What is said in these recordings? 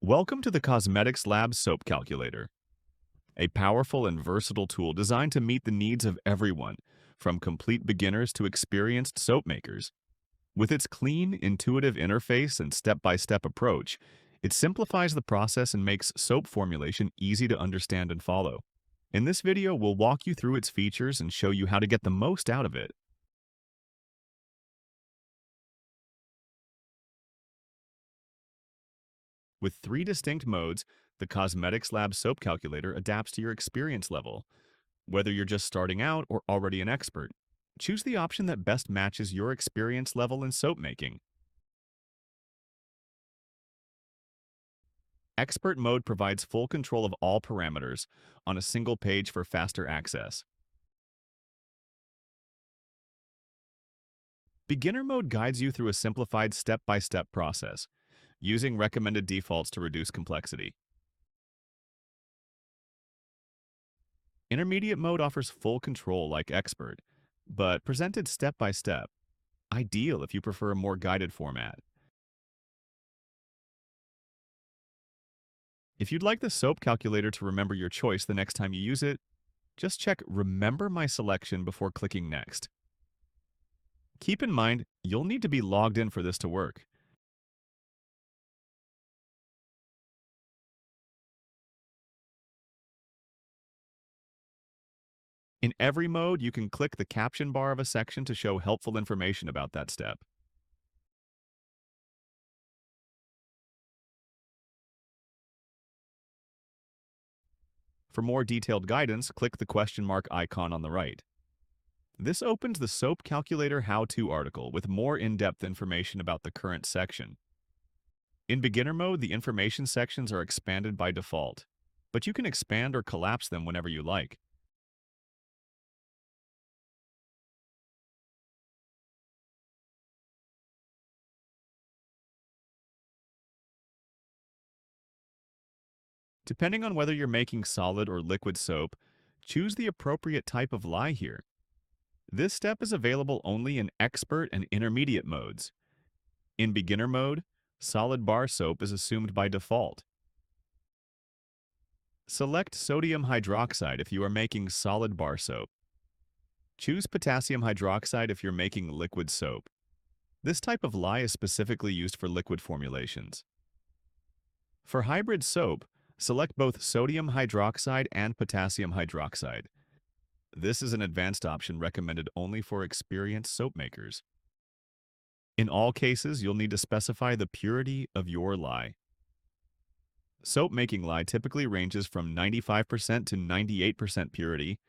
Welcome to the Cosmetics Lab Soap Calculator, a powerful and versatile tool designed to meet the needs of everyone, from complete beginners to experienced soap makers. With its clean, intuitive interface and step-by-step approach, it simplifies the process and makes soap formulation easy to understand and follow. In this video, we'll walk you through its features and show you how to get the most out of it. With three distinct modes, the Cosmetics Lab Soap Calculator adapts to your experience level. Whether you're just starting out or already an expert, choose the option that best matches your experience level in soap making. Expert mode provides full control of all parameters on a single page for faster access. Beginner mode guides you through a simplified step-by-step process, using recommended defaults to reduce complexity. Intermediate mode offers full control like Expert, but presented step by step, ideal if you prefer a more guided format. If you'd like the soap calculator to remember your choice the next time you use it, just check Remember My Selection before clicking Next. Keep in mind, you'll need to be logged in for this to work. In every mode, you can click the caption bar of a section to show helpful information about that step. For more detailed guidance, click the question mark icon on the right. This opens the Soap Calculator How-To article with more in-depth information about the current section. In beginner mode, the information sections are expanded by default, but you can expand or collapse them whenever you like. Depending on whether you're making solid or liquid soap, choose the appropriate type of lye here. This step is available only in expert and intermediate modes. In beginner mode, solid bar soap is assumed by default. Select sodium hydroxide if you are making solid bar soap. Choose potassium hydroxide if you're making liquid soap. This type of lye is specifically used for liquid formulations. For hybrid soap, select both sodium hydroxide and potassium hydroxide. This is an advanced option recommended only for experienced soap makers. In all cases, you'll need to specify the purity of your lye. Soap making lye typically ranges from 95% to 98% purity,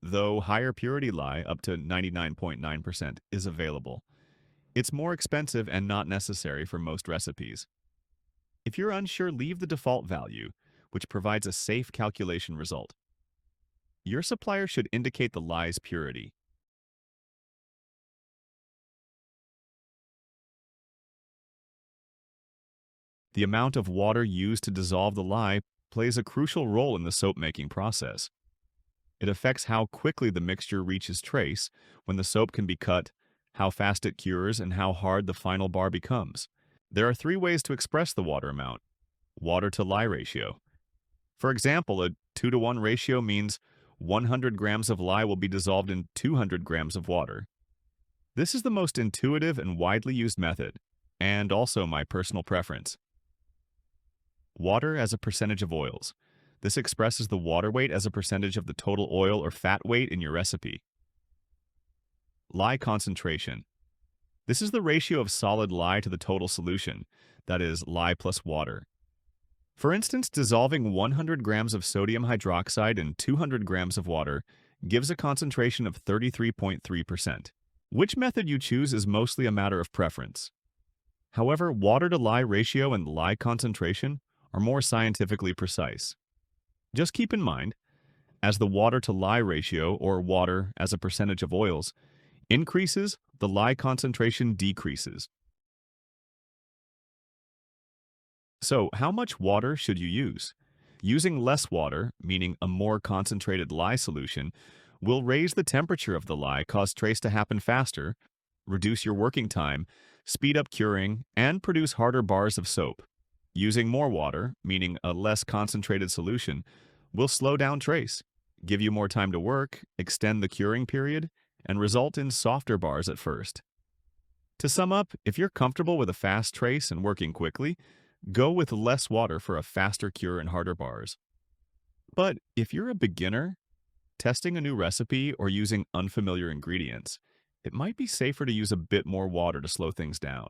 though higher purity lye, up to 99.9%, is available. It's more expensive and not necessary for most recipes. If you're unsure, leave the default value, which provides a safe calculation result. Your supplier should indicate the lye's purity. The amount of water used to dissolve the lye plays a crucial role in the soap making process. It affects how quickly the mixture reaches trace, when the soap can be cut, how fast it cures, and how hard the final bar becomes. There are three ways to express the water amount. Water to lye ratio. For example, a 2-to-1 ratio means 100 grams of lye will be dissolved in 200 grams of water. This is the most intuitive and widely used method, and also my personal preference. Water as a percentage of oils. This expresses the water weight as a percentage of the total oil or fat weight in your recipe. Lye concentration. This is the ratio of solid lye to the total solution, that is, lye plus water. For instance, dissolving 100 grams of sodium hydroxide in 200 grams of water gives a concentration of 33.3%. Which method you choose is mostly a matter of preference. However, water to lye ratio and lye concentration are more scientifically precise. Just keep in mind, as the water to lye ratio, or water as a percentage of oils, increases, the lye concentration decreases. So, how much water should you use? Using less water, meaning a more concentrated lye solution, will raise the temperature of the lye, cause trace to happen faster, reduce your working time, speed up curing, and produce harder bars of soap. Using more water, meaning a less concentrated solution, will slow down trace, give you more time to work, extend the curing period, and result in softer bars at first. To sum up, if you're comfortable with a fast trace and working quickly, go with less water for a faster cure and harder bars. But if you're a beginner, testing a new recipe or using unfamiliar ingredients, it might be safer to use a bit more water to slow things down.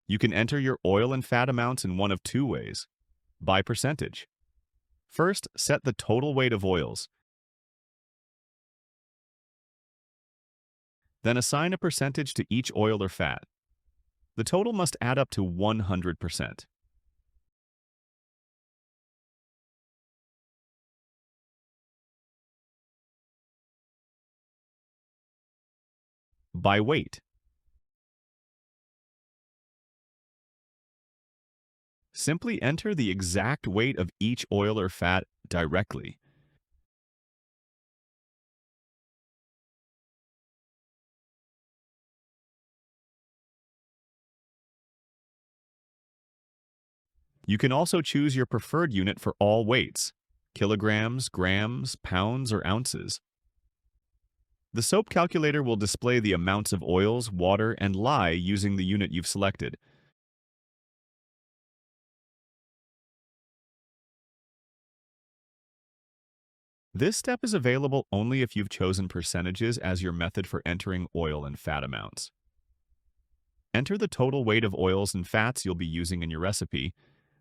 You can enter your oil and fat amounts in one of two ways: by percentage. First, set the total weight of oils, then assign a percentage to each oil or fat. The total must add up to 100%. By weight, simply enter the exact weight of each oil or fat directly. You can also choose your preferred unit for all weights: kilograms, grams, pounds, or ounces. The soap calculator will display the amounts of oils, water, and lye using the unit you've selected. This step is available only if you've chosen percentages as your method for entering oil and fat amounts. Enter the total weight of oils and fats you'll be using in your recipe.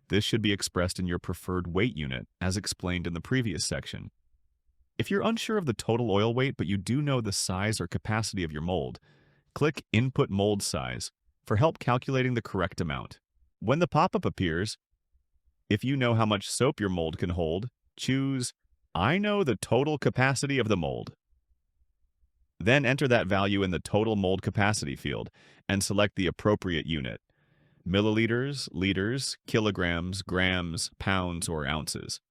This should be expressed in your preferred weight unit, as explained in the previous section. If you're unsure of the total oil weight but you do know the size or capacity of your mold, click Input Mold Size for help calculating the correct amount. When the pop-up appears, if you know how much soap your mold can hold, choose I know the total capacity of the mold. Then enter that value in the total mold capacity field and select the appropriate unit: milliliters, liters, kilograms, grams, pounds, or ounces.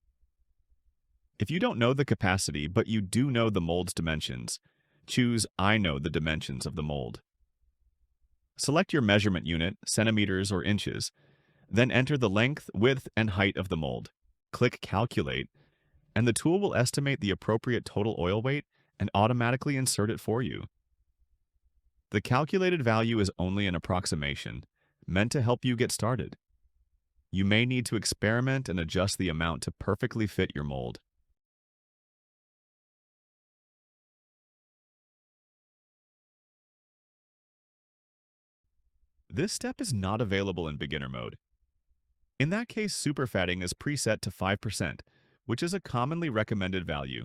If you don't know the capacity but you do know the mold's dimensions, choose I know the dimensions of the mold. Select your measurement unit, centimeters or inches, then enter the length, width, and height of the mold. Click Calculate, and the tool will estimate the appropriate total oil weight and automatically insert it for you. The calculated value is only an approximation, meant to help you get started. You may need to experiment and adjust the amount to perfectly fit your mold. This step is not available in beginner mode. In that case, superfatting is preset to 5%, which is a commonly recommended value.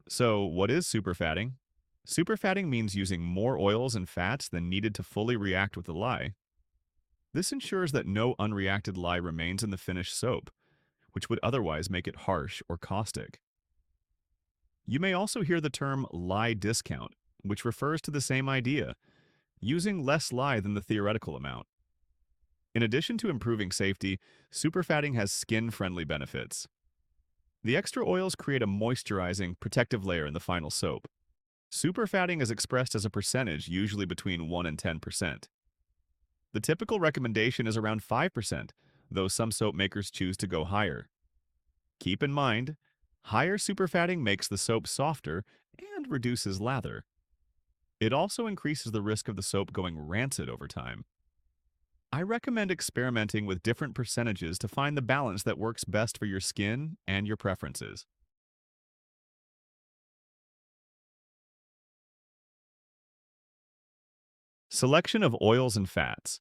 So, what is superfatting? Superfatting means using more oils and fats than needed to fully react with the lye. This ensures that no unreacted lye remains in the finished soap, which would otherwise make it harsh or caustic. You may also hear the term lye discount, which refers to the same idea, using less lye than the theoretical amount. In addition to improving safety, superfatting has skin-friendly benefits. The extra oils create a moisturizing, protective layer in the final soap. Superfatting is expressed as a percentage, usually between 1 and 10%. The typical recommendation is around 5%, though some soap makers choose to go higher. Keep in mind, higher superfatting makes the soap softer and reduces lather. It also increases the risk of the soap going rancid over time. I recommend experimenting with different percentages to find the balance that works best for your skin and your preferences. Selection of oils and fats.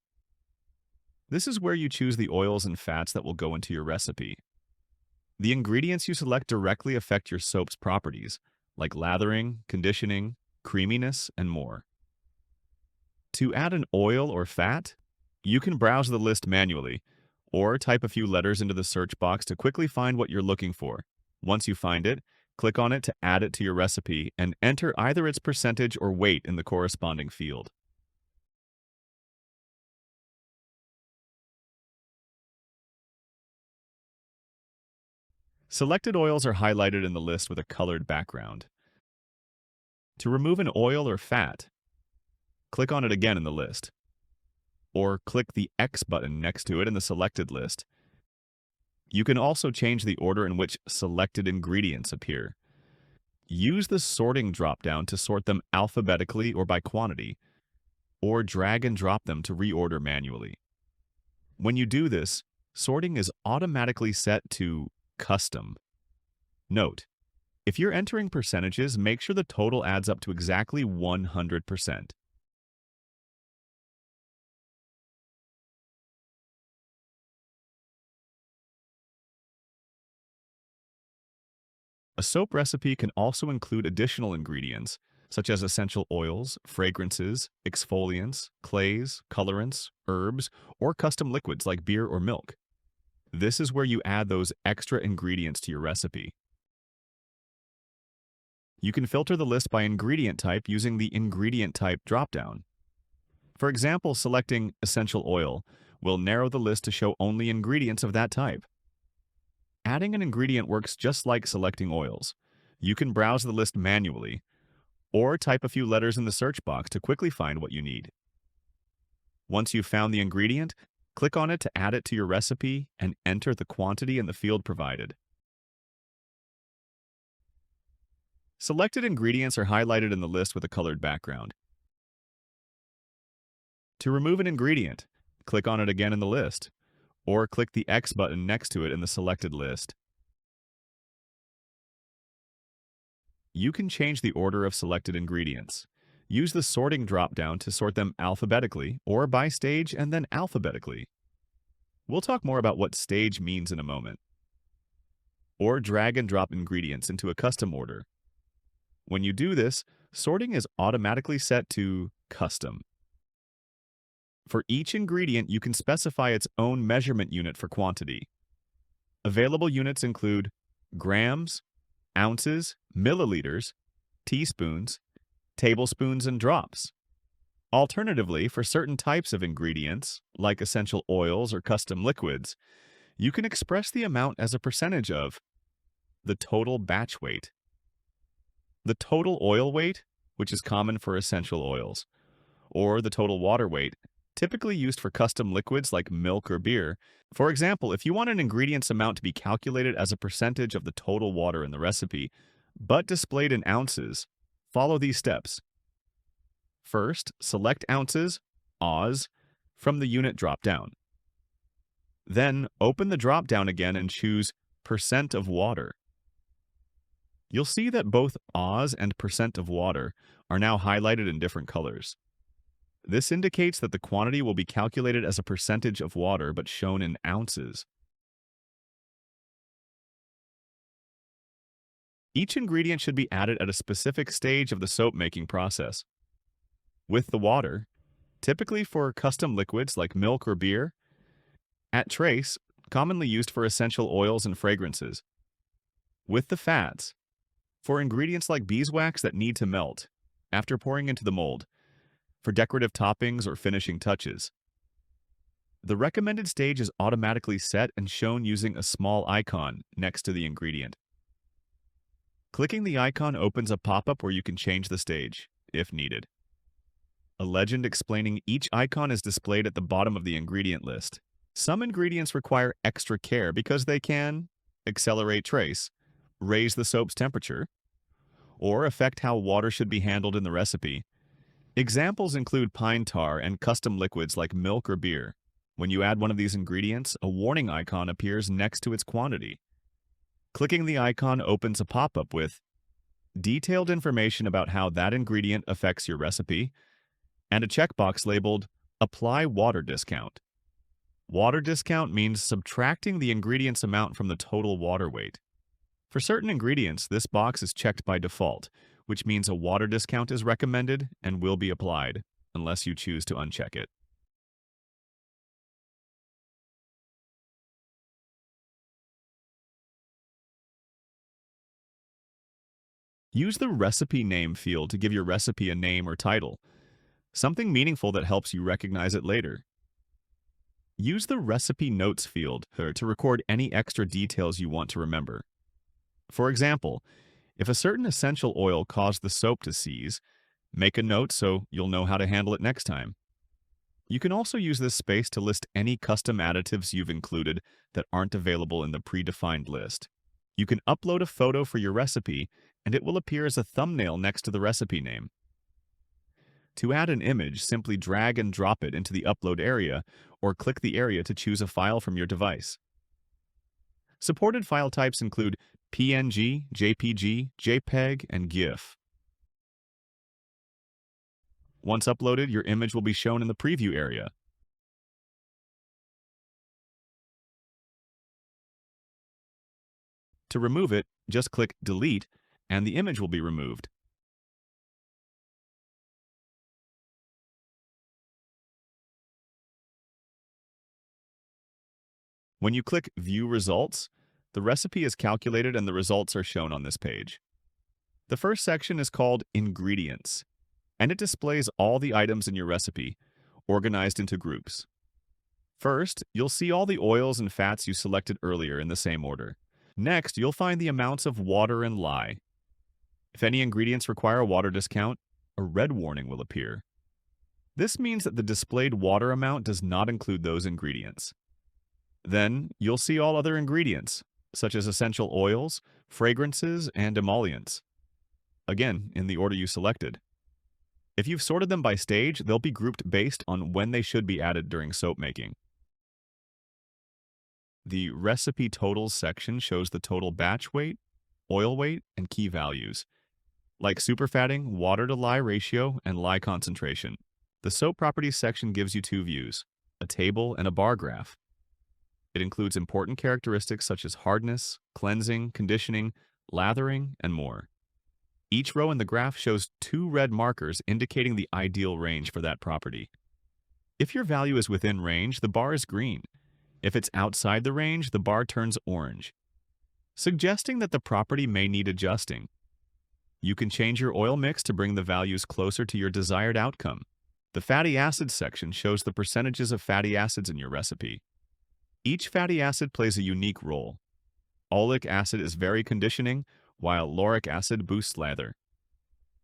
This is where you choose the oils and fats that will go into your recipe. The ingredients you select directly affect your soap's properties, like lathering, conditioning, creaminess, and more. To add an oil or fat, you can browse the list manually, or type a few letters into the search box to quickly find what you're looking for. Once you find it, click on it to add it to your recipe and enter either its percentage or weight in the corresponding field. Selected oils are highlighted in the list with a colored background. To remove an oil or fat, click on it again in the list, or click the X button next to it in the selected list. You can also change the order in which selected ingredients appear. Use the sorting dropdown to sort them alphabetically or by quantity, or drag and drop them to reorder manually. When you do this, sorting is automatically set to custom. Note, if you're entering percentages, make sure the total adds up to exactly 100%. A soap recipe can also include additional ingredients, such as essential oils, fragrances, exfoliants, clays, colorants, herbs, or custom liquids like beer or milk. This is where you add those extra ingredients to your recipe. You can filter the list by ingredient type using the ingredient type dropdown. For example, selecting essential oil will narrow the list to show only ingredients of that type. Adding an ingredient works just like selecting oils. You can browse the list manually, or type a few letters in the search box to quickly find what you need. Once you've found the ingredient, click on it to add it to your recipe and enter the quantity in the field provided. Selected ingredients are highlighted in the list with a colored background. To remove an ingredient, click on it again in the list, or click the X button next to it in the selected list. You can change the order of selected ingredients. Use the sorting dropdown to sort them alphabetically or by stage and then alphabetically. We'll talk more about what stage means in a moment. Or drag and drop ingredients into a custom order. When you do this, sorting is automatically set to custom. For each ingredient, you can specify its own measurement unit for quantity. Available units include grams, ounces, milliliters, teaspoons, tablespoons, and drops. Alternatively, for certain types of ingredients, like essential oils or custom liquids, you can express the amount as a percentage of the total batch weight. The total oil weight, which is common for essential oils, or the total water weight, typically used for custom liquids like milk or beer. For example, if you want an ingredient's amount to be calculated as a percentage of the total water in the recipe, but displayed in ounces, follow these steps. First, select ounces, Oz, from the unit drop-down. Then, open the drop-down again and choose percent of water. You'll see that both Oz and percent of water are now highlighted in different colors. This indicates that the quantity will be calculated as a percentage of water but shown in ounces. Each ingredient should be added at a specific stage of the soap making process. With the water, typically for custom liquids like milk or beer, at trace, commonly used for essential oils and fragrances. With the fats, for ingredients like beeswax that need to melt after pouring into the mold, for decorative toppings or finishing touches. The recommended stage is automatically set and shown using a small icon next to the ingredient. Clicking the icon opens a pop-up where you can change the stage, if needed. A legend explaining each icon is displayed at the bottom of the ingredient list. Some ingredients require extra care because they can accelerate trace, raise the soap's temperature, or affect how water should be handled in the recipe. Examples include pine tar and custom liquids like milk or beer. When you add one of these ingredients, a warning icon appears next to its quantity. Clicking the icon opens a pop-up with detailed information about how that ingredient affects your recipe, and a checkbox labeled Apply Water Discount. Water discount means subtracting the ingredient's amount from the total water weight. For certain ingredients, this box is checked by default, which means a water discount is recommended and will be applied, unless you choose to uncheck it. Use the recipe name field to give your recipe a name or title, something meaningful that helps you recognize it later. Use the recipe notes field to record any extra details you want to remember. For example, If a certain essential oil caused the soap to seize, make a note so you'll know how to handle it next time. You can also use this space to list any custom additives you've included that aren't available in the predefined list. You can upload a photo for your recipe, and it will appear as a thumbnail next to the recipe name. To add an image, simply drag and drop it into the upload area, or click the area to choose a file from your device. Supported file types include PNG, JPG, JPEG, and GIF. Once uploaded, your image will be shown in the preview area. To remove it, just click Delete, and the image will be removed. When you click View Results, the recipe is calculated and the results are shown on this page. The first section is called Ingredients, and it displays all the items in your recipe, organized into groups. First, you'll see all the oils and fats you selected earlier in the same order. Next, you'll find the amounts of water and lye. If any ingredients require a water discount, a red warning will appear. This means that the displayed water amount does not include those ingredients. Then, you'll see all other ingredients, such as essential oils, fragrances, and emollients. Again, in the order you selected. If you've sorted them by stage, they'll be grouped based on when they should be added during soap making. The Recipe Totals section shows the total batch weight, oil weight, and key values, like superfatting, water-to-lye ratio, and lye concentration. The Soap Properties section gives you two views, a table and a bar graph. It includes important characteristics such as hardness, cleansing, conditioning, lathering, and more. Each row in the graph shows two red markers indicating the ideal range for that property. If your value is within range, the bar is green. If it's outside the range, the bar turns orange, suggesting that the property may need adjusting. You can change your oil mix to bring the values closer to your desired outcome. The Fatty Acids section shows the percentages of fatty acids in your recipe. Each fatty acid plays a unique role. Oleic acid is very conditioning, while lauric acid boosts lather.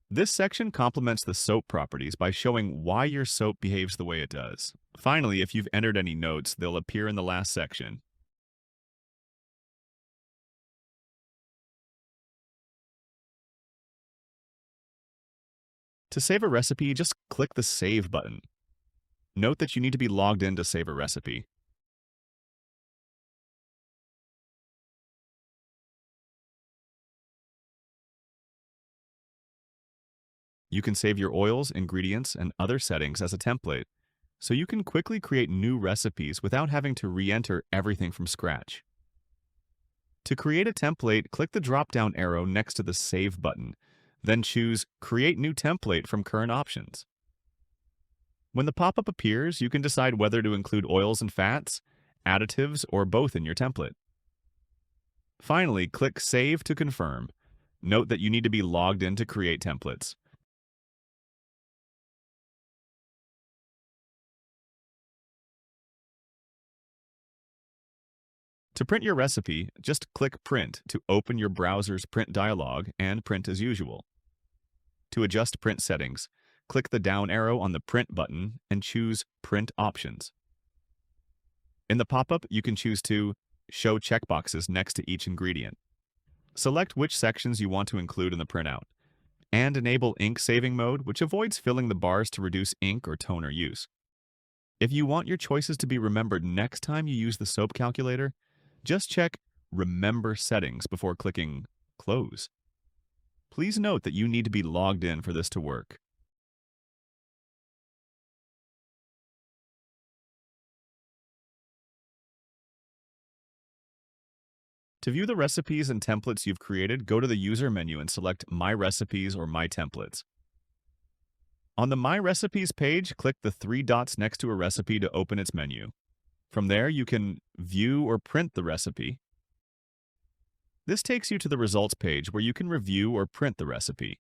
This section complements the soap properties by showing why your soap behaves the way it does. Finally, if you've entered any notes, they'll appear in the last section. To save a recipe, just click the Save button. Note that you need to be logged in to save a recipe. You can save your oils, ingredients, and other settings as a template, so you can quickly create new recipes without having to re-enter everything from scratch. To create a template, click the drop-down arrow next to the Save button, then choose Create New Template from current options. When the pop-up appears, you can decide whether to include oils and fats, additives, or both in your template. Finally, click Save to confirm. Note that you need to be logged in to create templates. To print your recipe, just click Print to open your browser's print dialog and print as usual. To adjust print settings, click the down arrow on the Print button and choose Print Options. In the pop-up, you can choose to show checkboxes next to each ingredient. Select which sections you want to include in the printout, and enable ink saving mode, which avoids filling the bars to reduce ink or toner use. If you want your choices to be remembered next time you use the soap calculator, just check Remember Settings before clicking Close. Please note that you need to be logged in for this to work. To view the recipes and templates you've created, go to the User menu and select My Recipes or My Templates. On the My Recipes page, click the three dots next to a recipe to open its menu. From there, you can view or print the recipe. This takes you to the results page where you can review or print the recipe.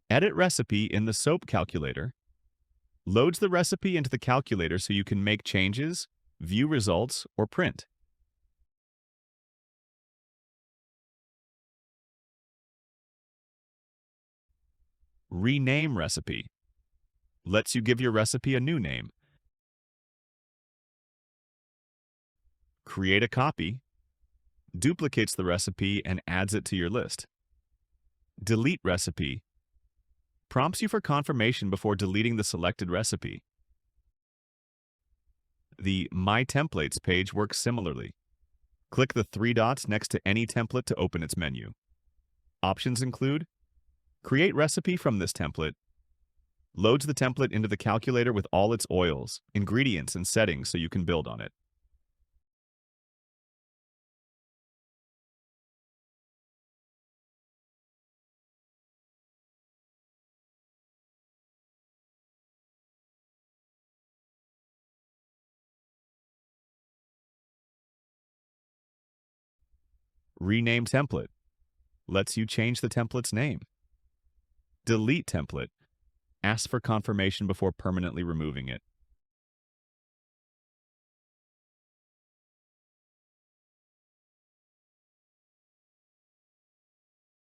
Edit Recipe in the Soap calculator loads the recipe into the calculator so you can make changes, view results, or print. Rename recipe lets you give your recipe a new name. Create a copy duplicates the recipe and adds it to your list. Delete recipe prompts you for confirmation before deleting the selected recipe. The My Templates page works similarly. Click the three dots next to any template to open its menu. Options include create recipe from this template, loads the template into the calculator with all its oils, ingredients, and settings so you can build on it. Rename template lets you change the template's name. Delete template asks for confirmation before permanently removing it.